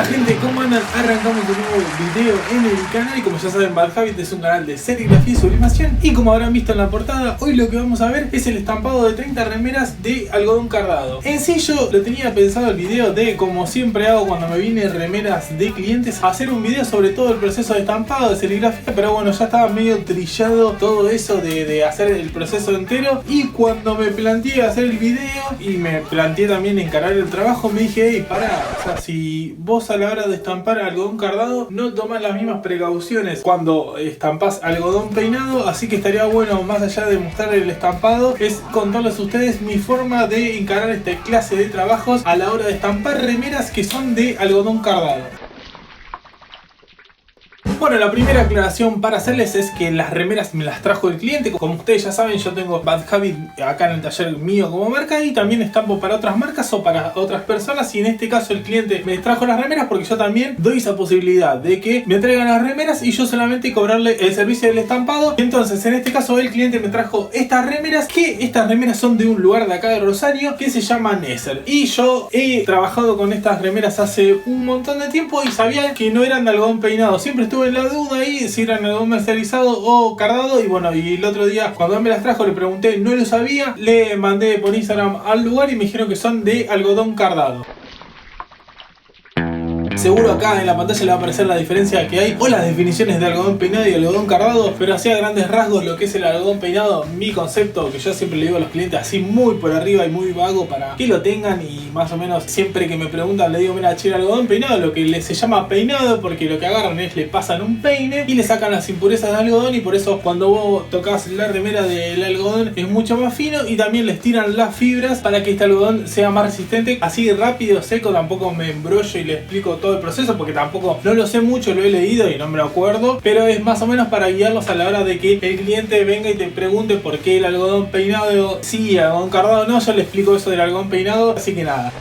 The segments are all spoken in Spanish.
Hola gente, ¿cómo andan? Arrancamos un nuevo video en el canal y como ya saben, Bad Habit es un canal de serigrafía y sublimación y como habrán visto en la portada, hoy lo que vamos a ver es el estampado de 30 remeras de algodón cardado. En sí yo lo tenía pensado el video de, como siempre hago cuando me vienen remeras de clientes, hacer un video sobre todo el proceso de estampado de serigrafía, pero bueno, ya estaba medio trillado todo eso de hacer el proceso entero, y cuando me planteé hacer el video y me planteé también encarar el trabajo, me dije, hey, pará, o sea, si vos a la hora de estampar algodón cardado no tomás las mismas precauciones cuando estampás algodón peinado, así que estaría bueno, más allá de mostrar el estampado, es contarles a ustedes mi forma de encarar esta clase de trabajos a la hora de estampar remeras que son de algodón cardado. Bueno, la primera aclaración para hacerles es que las remeras me las trajo el cliente. Como ustedes ya saben, yo tengo Bad Habit acá en el taller mío como marca y también estampo para otras marcas o para otras personas, y en este caso el cliente me trajo las remeras porque yo también doy esa posibilidad de que me traigan las remeras y yo solamente cobrarle el servicio del estampado. Entonces en este caso el cliente me trajo estas remeras, que estas remeras son de un lugar de acá de Rosario que se llama Nesser, y yo he trabajado con estas remeras hace un montón de tiempo y sabía que no eran de algodón peinado. Siempre estuve la duda ahí si eran algodón mercerizado o cardado, y bueno, y el otro día cuando me las trajo le pregunté, no lo sabía, le mandé por Instagram al lugar y me dijeron que son de algodón cardado. Seguro acá en la pantalla le va a aparecer la diferencia que hay o las definiciones de algodón peinado y algodón cardado, pero así a grandes rasgos lo que es el algodón peinado, mi concepto, que yo siempre le digo a los clientes así muy por arriba y muy vago para que lo tengan, y más o menos siempre que me preguntan le digo, mira, che, el algodón peinado lo que se llama peinado porque lo que agarran es, le pasan un peine y le sacan las impurezas de algodón, y por eso cuando vos tocas la remera del algodón es mucho más fino, y también les tiran las fibras para que este algodón sea más resistente. Así rápido, seco, tampoco me embrollo y le explico todo el proceso porque tampoco no lo sé mucho, lo he leído y no me lo acuerdo, pero es más o menos para guiarlos a la hora de que el cliente venga y te pregunte por qué el algodón peinado sí, algodón cardado no. Yo le explico eso del algodón peinado, así que nada.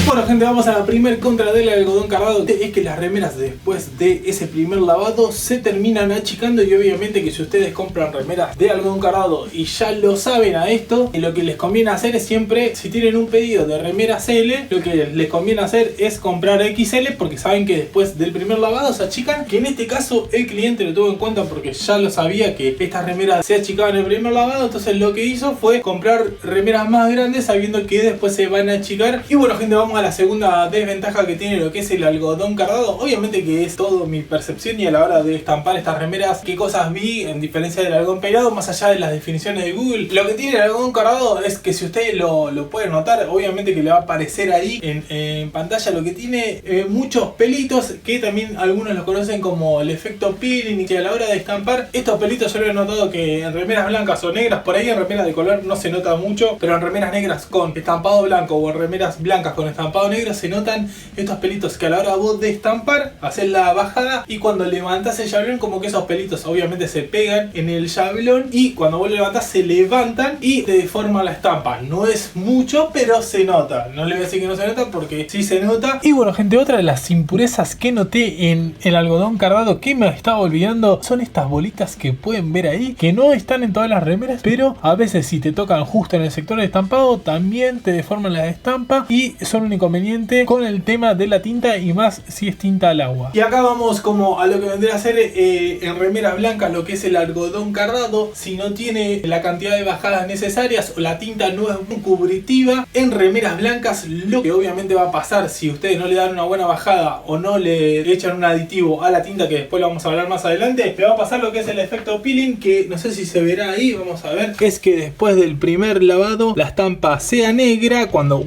Bueno gente, vamos a la primer contra del algodón cardado. Es que las remeras después de ese primer lavado se terminan achicando, y obviamente que si ustedes compran remeras de algodón cardado y ya lo saben a esto, lo que les conviene hacer es siempre, si tienen un pedido de remeras L, lo que les conviene hacer es comprar XL, porque saben que después del primer lavado se achican, que en este caso el cliente lo tuvo en cuenta porque ya lo sabía que estas remeras se achicaban en el primer lavado. Entonces lo que hizo fue comprar remeras más grandes sabiendo que después se van a achicar. Y bueno gente, vamos a la segunda desventaja que tiene lo que es el algodón cardado. Obviamente que es todo mi percepción y a la hora de estampar estas remeras qué cosas vi en diferencia del algodón peinado, más allá de las definiciones de Google. Lo que tiene el algodón cardado es que si ustedes lo pueden notar, obviamente que le va a aparecer ahí en pantalla, lo que tiene muchos pelitos, que también algunos lo conocen como el efecto peeling, y que a la hora de estampar estos pelitos yo lo he notado que en remeras blancas o negras, por ahí en remeras de color no se nota mucho, pero en remeras negras con estampado blanco o en remeras blancas con estampado negro se notan estos pelitos, que a la hora vos de estampar hacer la bajada y cuando levantás el llablón como que esos pelitos obviamente se pegan en el llablón, y cuando vos lo levantás se levantan y te deforma la estampa. No es mucho, pero se nota. No le voy a decir que no se nota porque sí se nota. Y bueno gente, otra de las impurezas que noté en el algodón cardado que me estaba olvidando son estas bolitas que pueden ver ahí, que no están en todas las remeras, pero a veces si te tocan justo en el sector de estampado también te deforman la estampa y son un inconveniente con el tema de la tinta, y más si es tinta al agua. Y acá vamos como a lo que vendría a ser en remeras blancas lo que es el algodón cardado. Si no tiene la cantidad de bajadas necesarias o la tinta no es muy cubritiva en remeras blancas, lo que obviamente va a pasar si ustedes no le dan una buena bajada o no le echan un aditivo a la tinta, que después lo vamos a hablar más adelante, le va a pasar lo que es el efecto peeling, que no sé si se verá ahí, vamos a ver. Es que después del primer lavado la estampa sea negra, cuando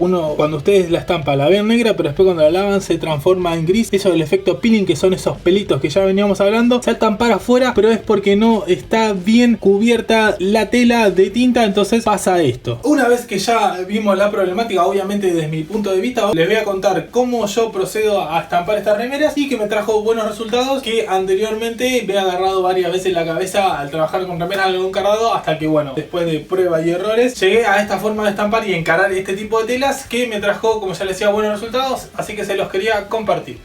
ustedes la estampa la ven negra, pero después cuando la lavan se transforma en gris. Eso es el efecto peeling, que son esos pelitos que ya veníamos hablando, saltan para afuera, pero es porque no está bien cubierta la tela de tinta, entonces pasa esto. Una vez que ya vimos la problemática, obviamente desde mi punto de vista, les voy a contar cómo yo procedo a estampar estas remeras y que me trajo buenos resultados, que anteriormente me he agarrado varias veces la cabeza al trabajar con remeras de algodón cardado, hasta que bueno, después de pruebas y errores llegué a esta forma de estampar y encarar este tipo de telas, que me trajo, como ya les decía, buenos resultados, así que se los quería compartir.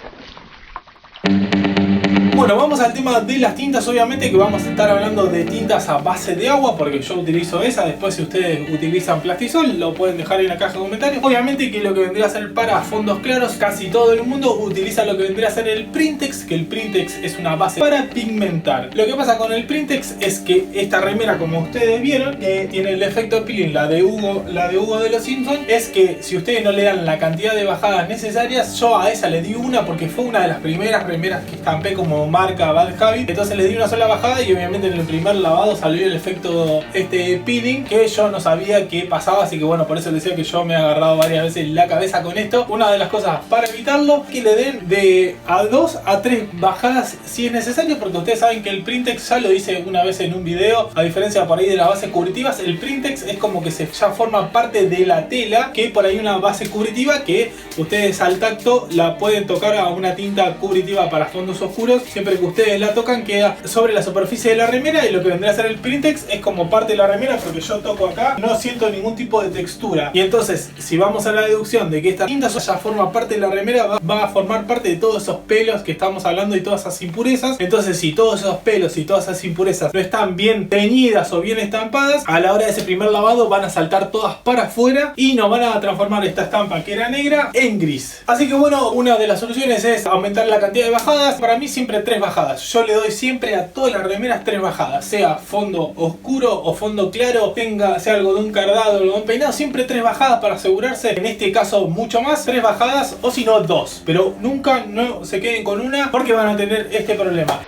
Bueno, vamos al tema de las tintas. Obviamente que vamos a estar hablando de tintas a base de agua, porque yo utilizo esa. Después, si ustedes utilizan Plastisol, lo pueden dejar en la caja de comentarios. Obviamente que lo que vendría a ser para fondos claros, casi todo el mundo utiliza lo que vendría a ser el Printex, que el Printex es una base para pigmentar. Lo que pasa con el Printex es que esta remera, como ustedes vieron, que tiene el efecto peeling, la de Hugo de los Simpsons, es que si ustedes no le dan la cantidad de bajadas necesarias, yo a esa le di una porque fue una de las primeras remeras que estampé como marca Bad Habit. Entonces le di una sola bajada y obviamente en el primer lavado salió el efecto peeling, que yo no sabía que pasaba, así que bueno, por eso les decía que yo me he agarrado varias veces la cabeza con esto. Una de las cosas para evitarlo, que le den de a 2 a 3 bajadas si es necesario, porque ustedes saben que el Printex, ya lo hice una vez en un video, a diferencia por ahí de las bases cubritivas, el Printex es como que ya forma parte de la tela, que por ahí una base cubritiva que ustedes al tacto la pueden tocar a una tinta cubritiva para fondos oscuros. Siempre que ustedes la tocan queda sobre la superficie de la remera, y lo que vendría a ser el Printex es como parte de la remera, porque yo toco acá, no siento ningún tipo de textura. Y entonces, si vamos a la deducción de que esta tinta ya forma parte de la remera, va a formar parte de todos esos pelos que estamos hablando y todas esas impurezas. Entonces, si todos esos pelos y todas esas impurezas no están bien teñidas o bien estampadas, a la hora de ese primer lavado van a saltar todas para afuera y nos van a transformar esta estampa que era negra en gris. Así que bueno, una de las soluciones es aumentar la cantidad de bajadas. Para mí siempre 3 bajadas. Yo le doy siempre a todas las remeras 3 bajadas, sea fondo oscuro o fondo claro, sea algodón cardado, algodón peinado, siempre 3 bajadas para asegurarse. En este caso mucho más, 3 bajadas, o si no 2, pero nunca no se queden con una, porque van a tener este problema.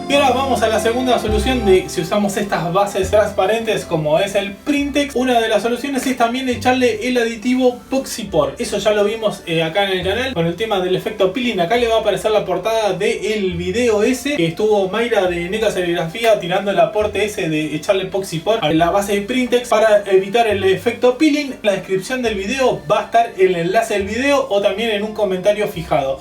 Y ahora vamos a la segunda solución de si usamos estas bases transparentes como es el Printex. Una de las soluciones es también echarle el aditivo Poxipor. Eso ya lo vimos acá en el canal con el tema del efecto peeling. Acá le va a aparecer la portada del video ese que estuvo Mayra de Neta Serigrafía tirando el aporte ese de echarle Poxipor a la base de Printex para evitar el efecto peeling. En la descripción del video va a estar el enlace del video, o también en un comentario fijado.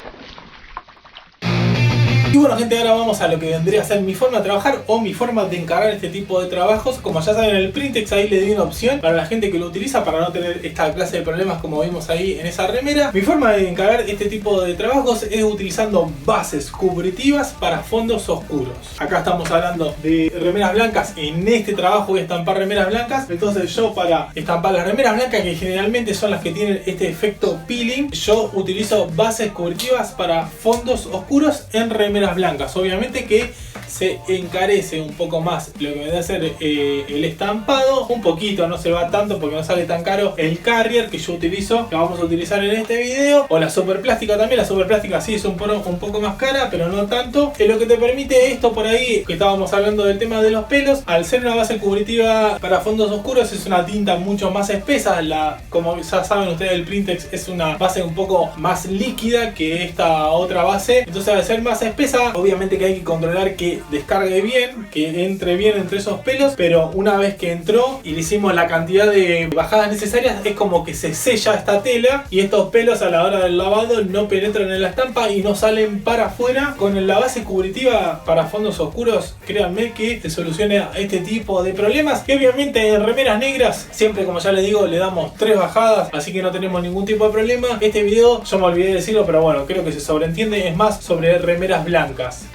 Y bueno, gente, ahora vamos a lo que vendría a ser mi forma de trabajar o mi forma de encarar este tipo de trabajos. Como ya saben, el Printex ahí le di una opción para la gente que lo utiliza, para no tener esta clase de problemas como vimos ahí en esa remera. Mi forma de encarar este tipo de trabajos es utilizando bases cubritivas para fondos oscuros. Acá estamos hablando de remeras blancas. En este trabajo voy a estampar remeras blancas. Entonces yo, para estampar las remeras blancas, que generalmente son las que tienen este efecto peeling, yo utilizo bases cubritivas para fondos oscuros en remeras blancas. Obviamente que se encarece un poco más lo que vendría a ser el estampado, un poquito, no se va tanto porque no sale tan caro el Carrier que yo utilizo, que vamos a utilizar en este video, o la superplástica también. La superplástica sí es un poco más cara, pero no tanto. Lo que te permite esto por ahí, que estábamos hablando del tema de los pelos, al ser una base cubritiva para fondos oscuros, es una tinta mucho más espesa. Como ya saben ustedes, el Printex es una base un poco más líquida que esta otra base. Entonces, al ser más espesa, obviamente que hay que controlar que descargue bien, que entre bien entre esos pelos, pero una vez que entró y le hicimos la cantidad de bajadas necesarias, es como que se sella esta tela y estos pelos a la hora del lavado no penetran en la estampa y no salen para afuera. Con la base cubritiva para fondos oscuros, créanme que te soluciona este tipo de problemas. Y obviamente en remeras negras siempre, como ya les digo, le damos 3 bajadas, así que no tenemos ningún tipo de problema. Este video yo me olvidé de decirlo, pero bueno, creo que se sobreentiende, es más sobre remeras blancas.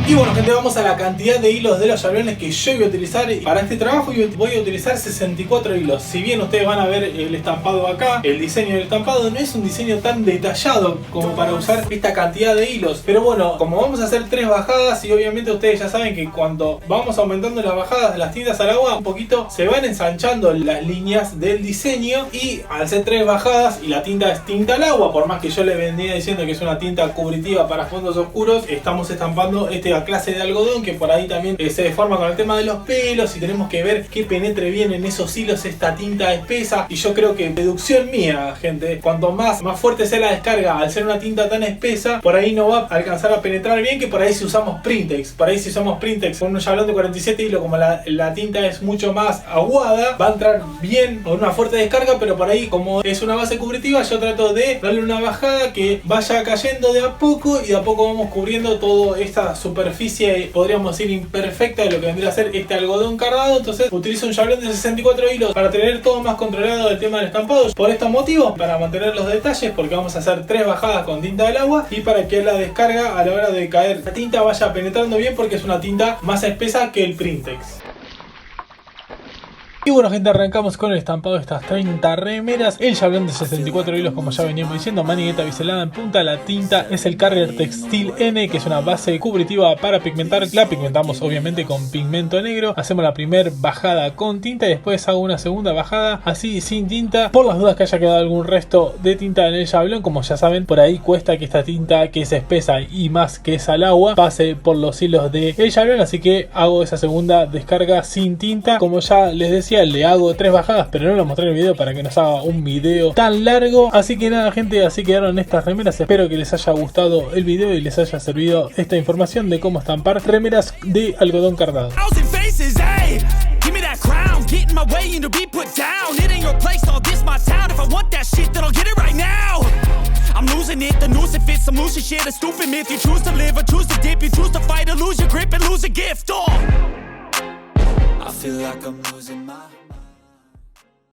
Y bueno, gente, vamos a la cantidad de hilos de los jablones que yo voy a utilizar para este trabajo. Voy a utilizar 64 hilos. Si bien ustedes van a ver el estampado acá, el diseño del estampado no es un diseño tan detallado como para usar esta cantidad de hilos. Pero bueno, como vamos a hacer 3 bajadas, y obviamente ustedes ya saben que cuando vamos aumentando las bajadas de las tintas al agua, un poquito se van ensanchando las líneas del diseño. Y al ser 3 bajadas y la tinta es tinta al agua, por más que yo le venía diciendo que es una tinta cubritiva para fondos oscuros, estamos estampando clase de algodón que por ahí también se deforma con el tema de los pelos, y tenemos que ver que penetre bien en esos hilos esta tinta espesa. Y yo creo que, deducción mía, gente, cuanto más fuerte sea la descarga, al ser una tinta tan espesa, por ahí no va a alcanzar a penetrar bien, que por ahí si usamos Printex. Por ahí si usamos Printex con un jablón de 47 hilos, como la tinta es mucho más aguada, va a entrar bien con una fuerte descarga, pero por ahí, como es una base cubritiva, yo trato de darle una bajada que vaya cayendo de a poco, y de a poco vamos cubriendo toda esta superficie superficie, podríamos decir imperfecta, de lo que vendría a ser este algodón cardado. Entonces utilizo un llablón de 64 hilos para tener todo más controlado el tema del estampado. Por estos motivos, para mantener los detalles, porque vamos a hacer 3 bajadas con tinta del agua, y para que la descarga a la hora de caer la tinta vaya penetrando bien, porque es una tinta más espesa que el Printex. Y bueno, gente, arrancamos con el estampado de estas 30 remeras. El llablón de 64 hilos, como ya veníamos diciendo, manigueta biselada en punta. La tinta es el Carrier Textil N, que es una base cubritiva para pigmentar. La pigmentamos obviamente con pigmento negro. Hacemos la primera bajada con tinta y después hago una segunda bajada así sin tinta, por las dudas que haya quedado algún resto de tinta en el llablón. Como ya saben, por ahí cuesta que esta tinta, que es espesa y más que es al agua, pase por los hilos del llablón, así que hago esa segunda descarga sin tinta. Como ya les decía, le hago 3 bajadas, pero no lo mostré en el video para que no se haga un video tan largo. Así que nada, gente, así quedaron estas remeras. Espero que les haya gustado el video y les haya servido esta información de cómo estampar remeras de algodón cardado. I'm losing it, the noose it fits, I'm losing shit, a stupid myth. You choose to live or choose to dip, you choose to fight or lose your grip and lose a gift. I feel like I'm losing my